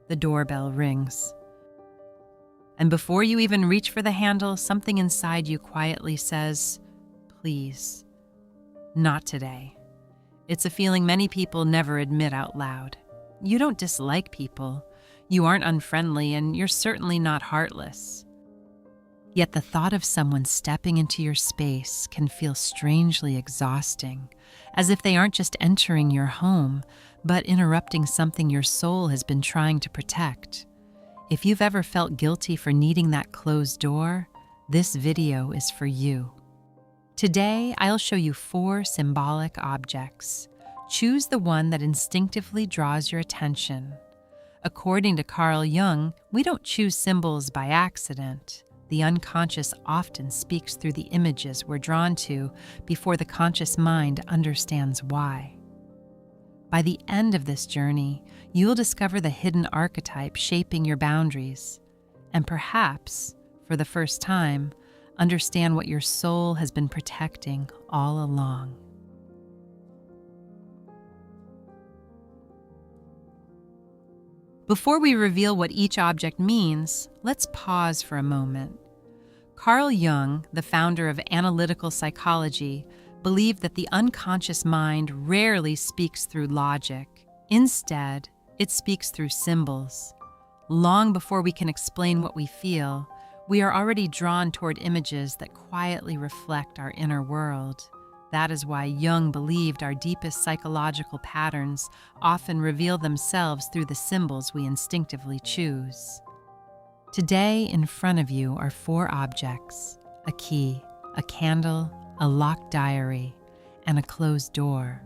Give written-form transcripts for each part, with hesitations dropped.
the doorbell rings. And before you even reach for the handle, something inside you quietly says, "Please, not today." It's a feeling many people never admit out loud. You don't dislike people, you aren't unfriendly, and you're certainly not heartless. Yet the thought of someone stepping into your space can feel strangely exhausting, as if they aren't just entering your home, but interrupting something your soul has been trying to protect. If you've ever felt guilty for needing that closed door, this video is for you. Today, I'll show you 4 symbolic objects. Choose the one that instinctively draws your attention. According to Carl Jung, we don't choose symbols by accident. The unconscious often speaks through the images we're drawn to before the conscious mind understands why. By the end of this journey, you'll discover the hidden archetype shaping your boundaries, and perhaps, for the first time, understand what your soul has been protecting all along. Before we reveal what each object means, let's pause for a moment. Carl Jung, the founder of analytical psychology, believed that the unconscious mind rarely speaks through logic. Instead, it speaks through symbols. Long before we can explain what we feel, we are already drawn toward images that quietly reflect our inner world. That is why Jung believed our deepest psychological patterns often reveal themselves through the symbols we instinctively choose. Today, in front of you are 4 objects: a key, a candle, a locked diary, and a closed door.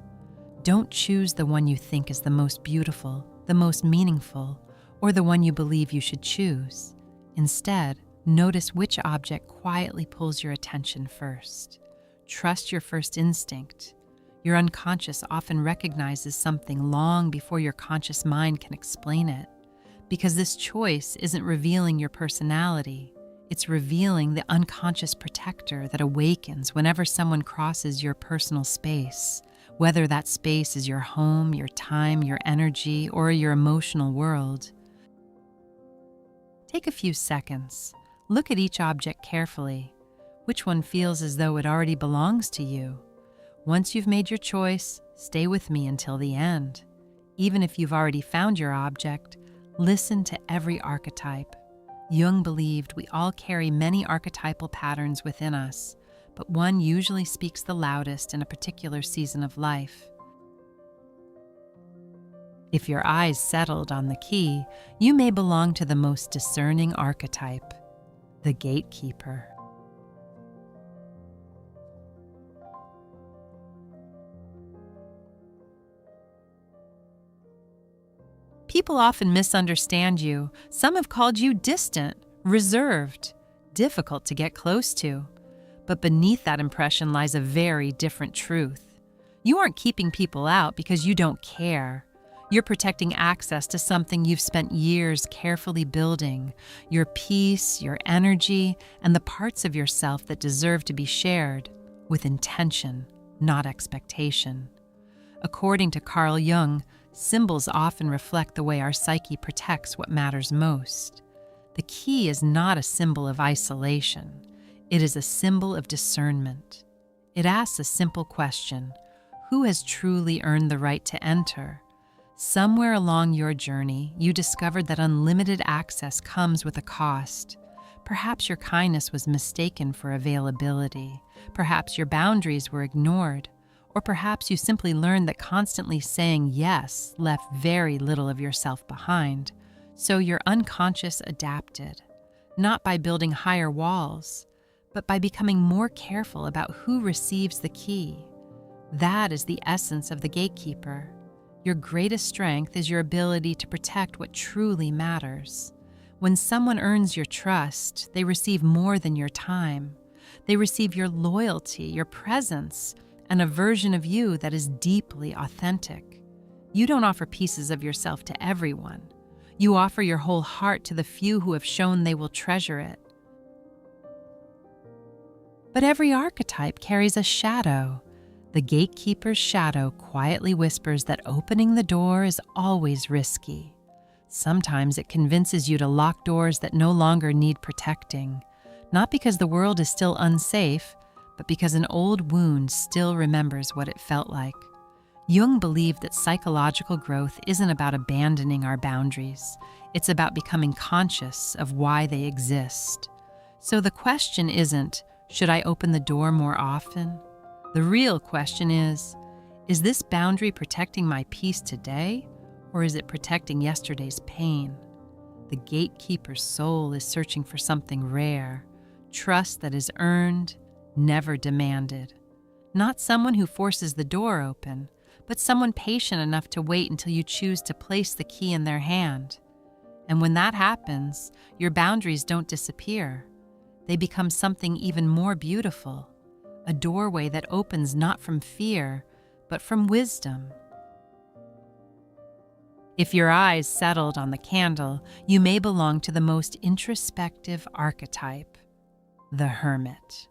Don't choose the one you think is the most beautiful, the most meaningful, or the one you believe you should choose. Instead, notice which object quietly pulls your attention first. Trust your first instinct. Your unconscious often recognizes something long before your conscious mind can explain it, because this choice isn't revealing your personality. It's revealing the unconscious protector that awakens whenever someone crosses your personal space, whether that space is your home, your time, your energy, or your emotional world. Take a few seconds. Look at each object carefully. Which one feels as though it already belongs to you? Once you've made your choice, stay with me until the end. Even if you've already found your object, listen to every archetype. Jung believed we all carry many archetypal patterns within us, but one usually speaks the loudest in a particular season of life. If your eyes settled on the key, you may belong to the most discerning archetype, the Gatekeeper. People often misunderstand you. Some have called you distant, reserved, difficult to get close to. But beneath that impression lies a very different truth. You aren't keeping people out because you don't care. You're protecting access to something you've spent years carefully building, your peace, your energy, and the parts of yourself that deserve to be shared with intention, not expectation. According to Carl Jung, symbols often reflect the way our psyche protects what matters most. The key is not a symbol of isolation. It is a symbol of discernment. It asks a simple question: who has truly earned the right to enter? Somewhere along your journey, you discovered that unlimited access comes with a cost. Perhaps your kindness was mistaken for availability. Perhaps your boundaries were ignored. Or perhaps you simply learned that constantly saying yes left very little of yourself behind. So your unconscious adapted, not by building higher walls, but by becoming more careful about who receives the key. That is the essence of the Gatekeeper. Your greatest strength is your ability to protect what truly matters. When someone earns your trust, they receive more than your time. They receive your loyalty, your presence, and a version of you that is deeply authentic. You don't offer pieces of yourself to everyone. You offer your whole heart to the few who have shown they will treasure it. But every archetype carries a shadow. The Gatekeeper's shadow quietly whispers that opening the door is always risky. Sometimes it convinces you to lock doors that no longer need protecting, not because the world is still unsafe, but because an old wound still remembers what it felt like. Jung believed that psychological growth isn't about abandoning our boundaries. It's about becoming conscious of why they exist. So the question isn't, should I open the door more often? The real question is this boundary protecting my peace today, or is it protecting yesterday's pain? The gatekeeper's soul is searching for something rare, trust that is earned, never demanded. Not someone who forces the door open, but someone patient enough to wait until you choose to place the key in their hand. And when that happens, your boundaries don't disappear. They become something even more beautiful, a doorway that opens not from fear, but from wisdom. If your eyes settled on the candle, you may belong to the most introspective archetype, the Hermit.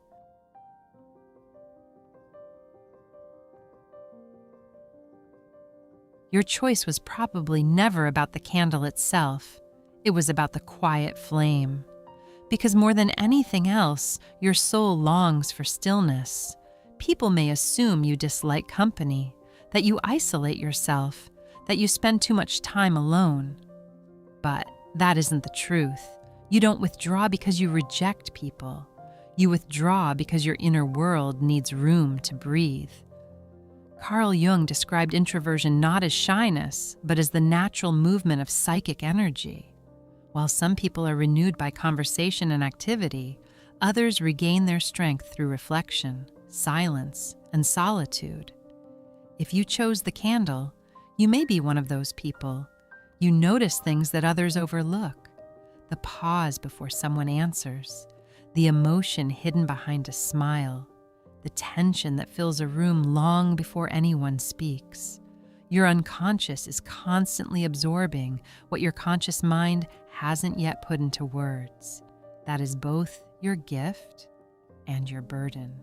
Your choice was probably never about the candle itself. It was about the quiet flame. Because more than anything else, your soul longs for stillness. People may assume you dislike company, that you isolate yourself, that you spend too much time alone. But that isn't the truth. You don't withdraw because you reject people. You withdraw because your inner world needs room to breathe. Carl Jung described introversion not as shyness, but as the natural movement of psychic energy. While some people are renewed by conversation and activity, others regain their strength through reflection, silence, and solitude. If you chose the candle, you may be one of those people. You notice things that others overlook. The pause before someone answers, the emotion hidden behind a smile, the tension that fills a room long before anyone speaks. Your unconscious is constantly absorbing what your conscious mind hasn't yet put into words. That is both your gift and your burden.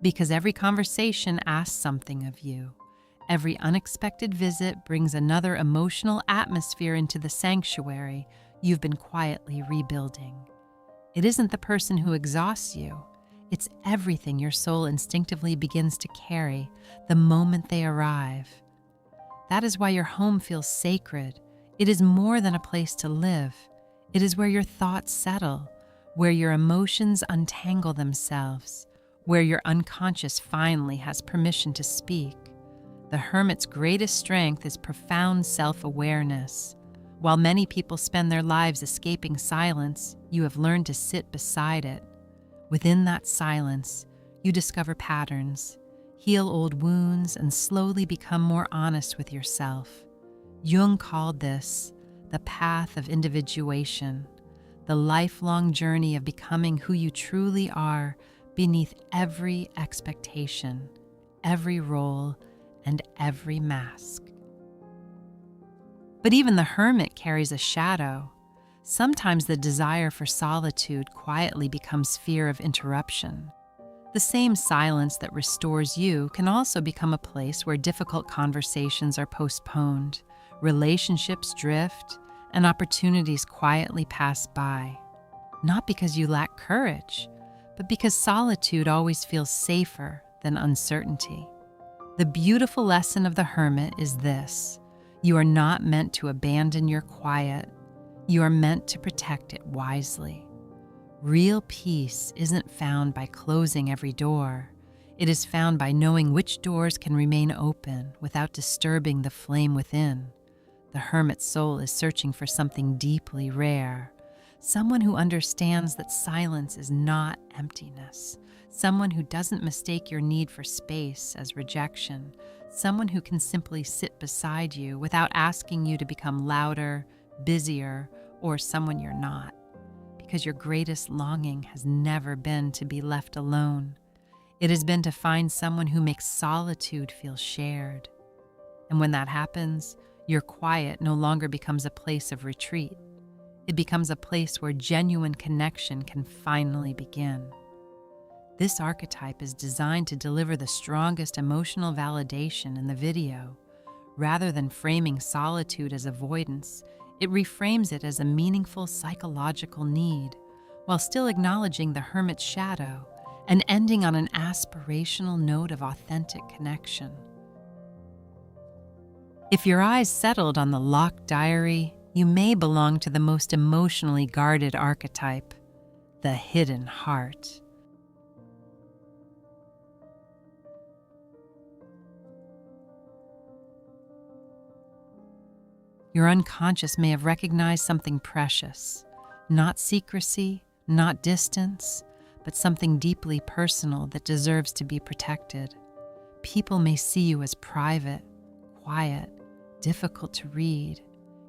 Because every conversation asks something of you. Every unexpected visit brings another emotional atmosphere into the sanctuary you've been quietly rebuilding. It isn't the person who exhausts you. It's everything your soul instinctively begins to carry the moment they arrive. That is why your home feels sacred. It is more than a place to live. It is where your thoughts settle, where your emotions untangle themselves, where your unconscious finally has permission to speak. The hermit's greatest strength is profound self-awareness. While many people spend their lives escaping silence, you have learned to sit beside it. Within that silence, you discover patterns, heal old wounds, and slowly become more honest with yourself. Jung called this the path of individuation, the lifelong journey of becoming who you truly are beneath every expectation, every role, and every mask. But even the hermit carries a shadow. Sometimes the desire for solitude quietly becomes fear of interruption. The same silence that restores you can also become a place where difficult conversations are postponed, relationships drift, and opportunities quietly pass by. Not because you lack courage, but because solitude always feels safer than uncertainty. The beautiful lesson of the hermit is this: you are not meant to abandon your quiet. You are meant to protect it wisely. Real peace isn't found by closing every door. It is found by knowing which doors can remain open without disturbing the flame within. The hermit's soul is searching for something deeply rare, someone who understands that silence is not emptiness, someone who doesn't mistake your need for space as rejection, someone who can simply sit beside you without asking you to become louder, busier, or someone you're not. Because your greatest longing has never been to be left alone. It has been to find someone who makes solitude feel shared. And when that happens, your quiet no longer becomes a place of retreat. It becomes a place where genuine connection can finally begin. This archetype is designed to deliver the strongest emotional validation in the video. Rather than framing solitude as avoidance, It reframes it as a meaningful psychological need, while still acknowledging the hermit's shadow and ending on an aspirational note of authentic connection. If your eyes settled on the locked diary, you may belong to the most emotionally guarded archetype, the hidden heart. Your unconscious may have recognized something precious, not secrecy, not distance, but something deeply personal that deserves to be protected. People may see you as private, quiet, difficult to read,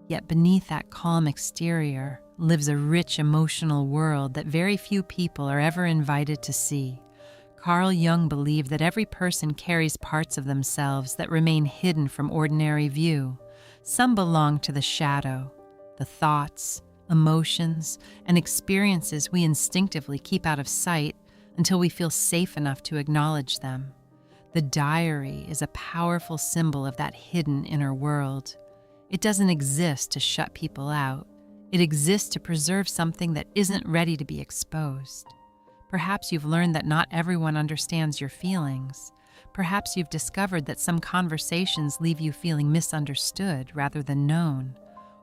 yet beneath that calm exterior lives a rich emotional world that very few people are ever invited to see. Carl Jung believed that every person carries parts of themselves that remain hidden from ordinary view. Some belong to the shadow, the thoughts, emotions, and experiences we instinctively keep out of sight until we feel safe enough to acknowledge them. The diary is a powerful symbol of that hidden inner world. It doesn't exist to shut people out. It exists to preserve something that isn't ready to be exposed. Perhaps you've learned that not everyone understands your feelings. Perhaps you've discovered that some conversations leave you feeling misunderstood rather than known.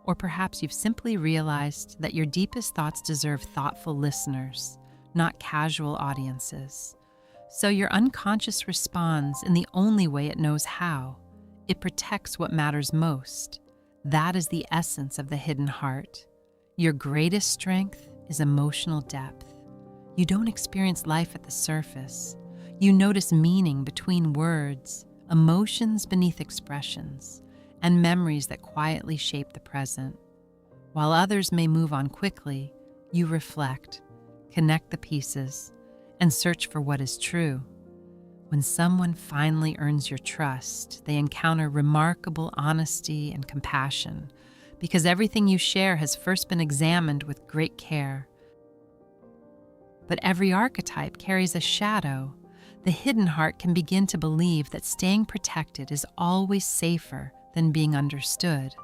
Or perhaps you've simply realized that your deepest thoughts deserve thoughtful listeners, not casual audiences. So your unconscious responds in the only way it knows how. It protects what matters most. That is the essence of the hidden heart. Your greatest strength is emotional depth. You don't experience life at the surface. You notice meaning between words, emotions beneath expressions, and memories that quietly shape the present. While others may move on quickly, you reflect, connect the pieces, and search for what is true. When someone finally earns your trust, they encounter remarkable honesty and compassion, because everything you share has first been examined with great care. But every archetype carries a shadow. The hidden heart can begin to believe that staying protected is always safer than being understood.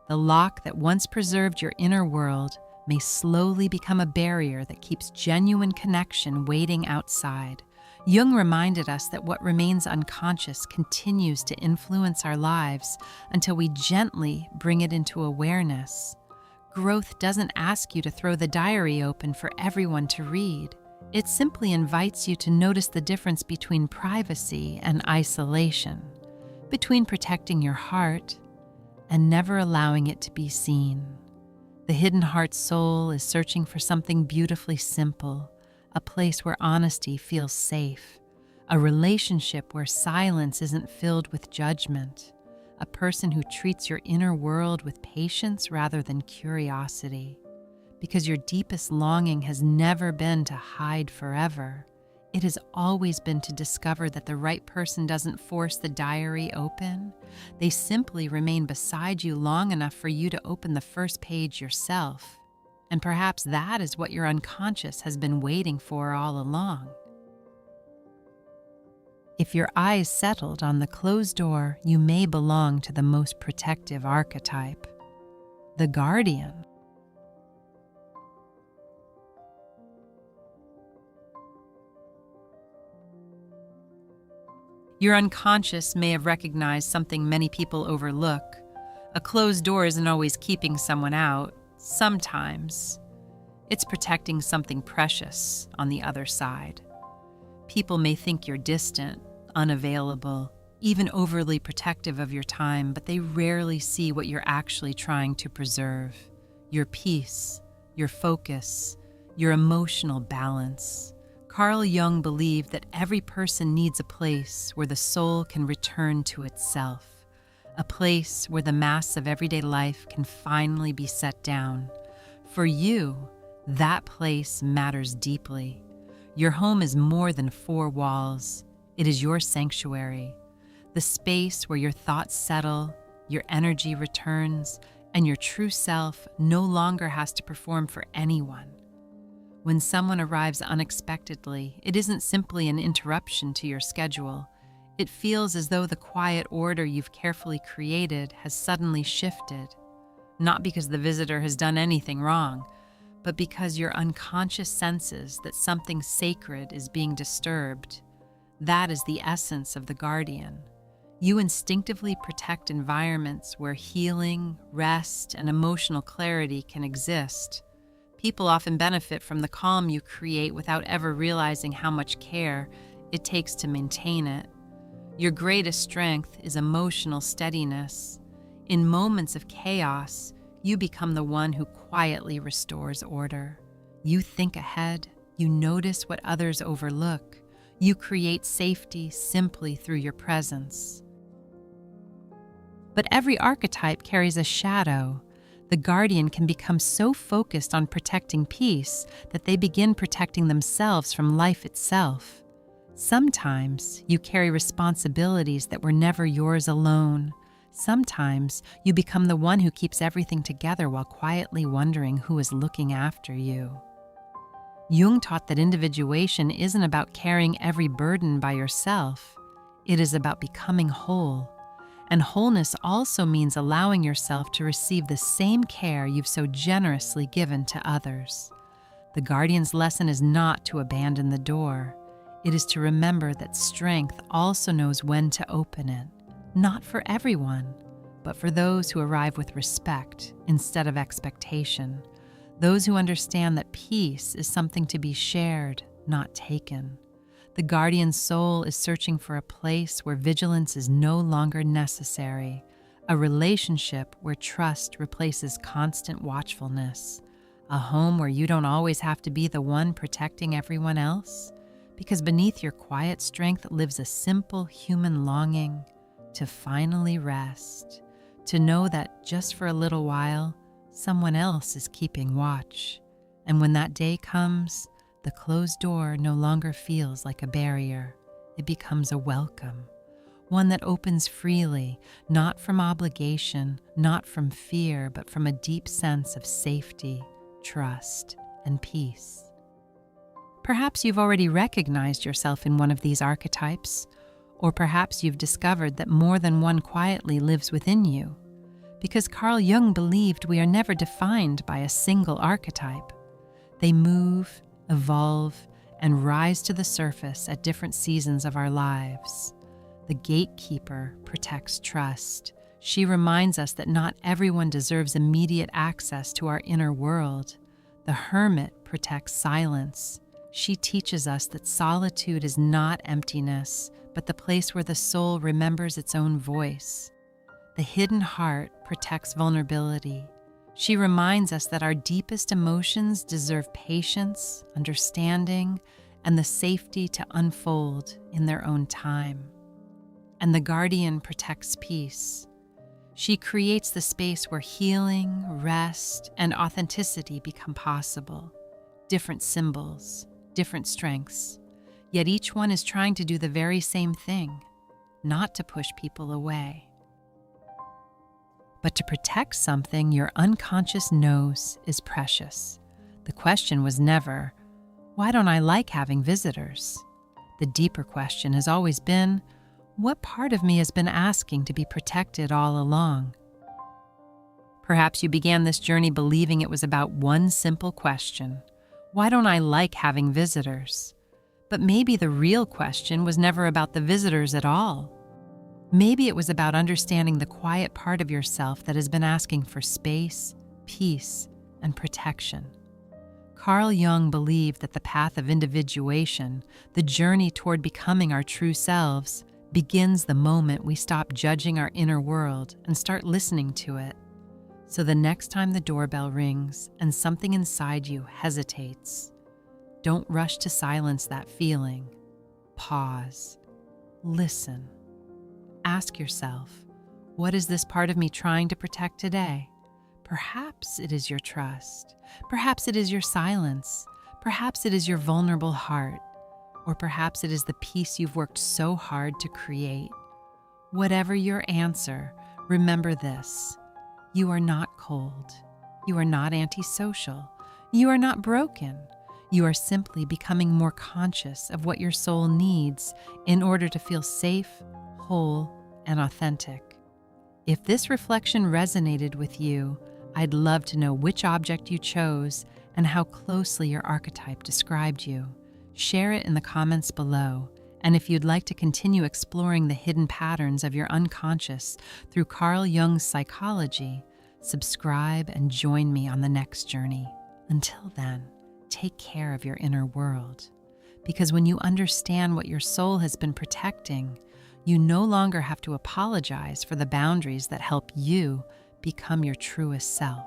The lock that once preserved your inner world may slowly become a barrier that keeps genuine connection waiting outside. Jung reminded us that what remains unconscious continues to influence our lives until we gently bring it into awareness. Growth doesn't ask you to throw the diary open for everyone to read. It simply invites you to notice the difference between privacy and isolation, between protecting your heart and never allowing it to be seen. The hidden heart soul is searching for something beautifully simple, a place where honesty feels safe, a relationship where silence isn't filled with judgment, a person who treats your inner world with patience rather than curiosity. Because your deepest longing has never been to hide forever. It has always been to discover that the right person doesn't force the diary open. They simply remain beside you long enough for you to open the first page yourself. And perhaps that is what your unconscious has been waiting for all along. If your eyes settled on the closed door, you may belong to the most protective archetype, the guardian. Your unconscious may have recognized something many people overlook. A closed door isn't always keeping someone out. Sometimes it's protecting something precious on the other side. People may think you're distant, unavailable, even overly protective of your time, but they rarely see what you're actually trying to preserve. Your peace, your focus, your emotional balance. Carl Jung believed that every person needs a place where the soul can return to itself, a place where the mass of everyday life can finally be set down. For you, that place matters deeply. Your home is more than four walls. It is your sanctuary, the space where your thoughts settle, your energy returns, and your true self no longer has to perform for anyone. When someone arrives unexpectedly, it isn't simply an interruption to your schedule. It feels as though the quiet order you've carefully created has suddenly shifted. not because the visitor has done anything wrong, but because your unconscious senses that something sacred is being disturbed. That is the essence of the guardian. You instinctively protect environments where healing, rest, and emotional clarity can exist. People often benefit from the calm you create without ever realizing how much care it takes to maintain it. Your greatest strength is emotional steadiness. In moments of chaos, you become the one who quietly restores order. You think ahead, you notice what others overlook, you create safety simply through your presence. But every archetype carries a shadow. The guardian can become so focused on protecting peace that they begin protecting themselves from life itself. Sometimes you carry responsibilities that were never yours alone. Sometimes you become the one who keeps everything together while quietly wondering who is looking after you. Jung taught that individuation isn't about carrying every burden by yourself. It is about becoming whole. And wholeness also means allowing yourself to receive the same care you've so generously given to others. The guardian's lesson is not to abandon the door. It is to remember that strength also knows when to open it, not for everyone, but for those who arrive with respect instead of expectation, those who understand that peace is something to be shared, not taken. The guardian soul is searching for a place where vigilance is no longer necessary, a relationship where trust replaces constant watchfulness, a home where you don't always have to be the one protecting everyone else, because beneath your quiet strength lives a simple human longing to finally rest, to know that just for a little while, someone else is keeping watch. And when that day comes, the closed door no longer feels like a barrier. It becomes a welcome, one that opens freely, not from obligation, not from fear, but from a deep sense of safety, trust, and peace. Perhaps you've already recognized yourself in one of these archetypes, or perhaps you've discovered that more than one quietly lives within you. Because Carl Jung believed we are never defined by a single archetype. They move, evolve, and rise to the surface at different seasons of our lives. The Gatekeeper protects trust. She reminds us that not everyone deserves immediate access to our inner world. The Hermit protects silence. She teaches us that solitude is not emptiness, but the place where the soul remembers its own voice. The Hidden Heart protects vulnerability. She reminds us that our deepest emotions deserve patience, understanding, and the safety to unfold in their own time. And the Guardian protects peace. She creates the space where healing, rest, and authenticity become possible. Different symbols, different strengths, yet each one is trying to do the very same thing, not to push people away, but to protect something your unconscious knows is precious. The question was never, why don't I like having visitors? The deeper question has always been, what part of me has been asking to be protected all along? Perhaps you began this journey believing it was about one simple question, why don't I like having visitors? But maybe the real question was never about the visitors at all. Maybe it was about understanding the quiet part of yourself that has been asking for space, peace, and protection. Carl Jung believed that the path of individuation, the journey toward becoming our true selves, begins the moment we stop judging our inner world and start listening to it. So the next time the doorbell rings and something inside you hesitates, don't rush to silence that feeling. Pause. Listen. Ask yourself, what is this part of me trying to protect today? Perhaps it is your trust. Perhaps it is your silence. Perhaps it is your vulnerable heart. Or perhaps it is the peace you've worked so hard to create. Whatever your answer, remember this. You are not cold. You are not antisocial. You are not broken. You are simply becoming more conscious of what your soul needs in order to feel safe, whole, and authentic. If this reflection resonated with you, I'd love to know which object you chose and how closely your archetype described you. Share it in the comments below. And if you'd like to continue exploring the hidden patterns of your unconscious through Carl Jung's psychology, subscribe and join me on the next journey. Until then, take care of your inner world. Because when you understand what your soul has been protecting, you no longer have to apologize for the boundaries that help you become your truest self.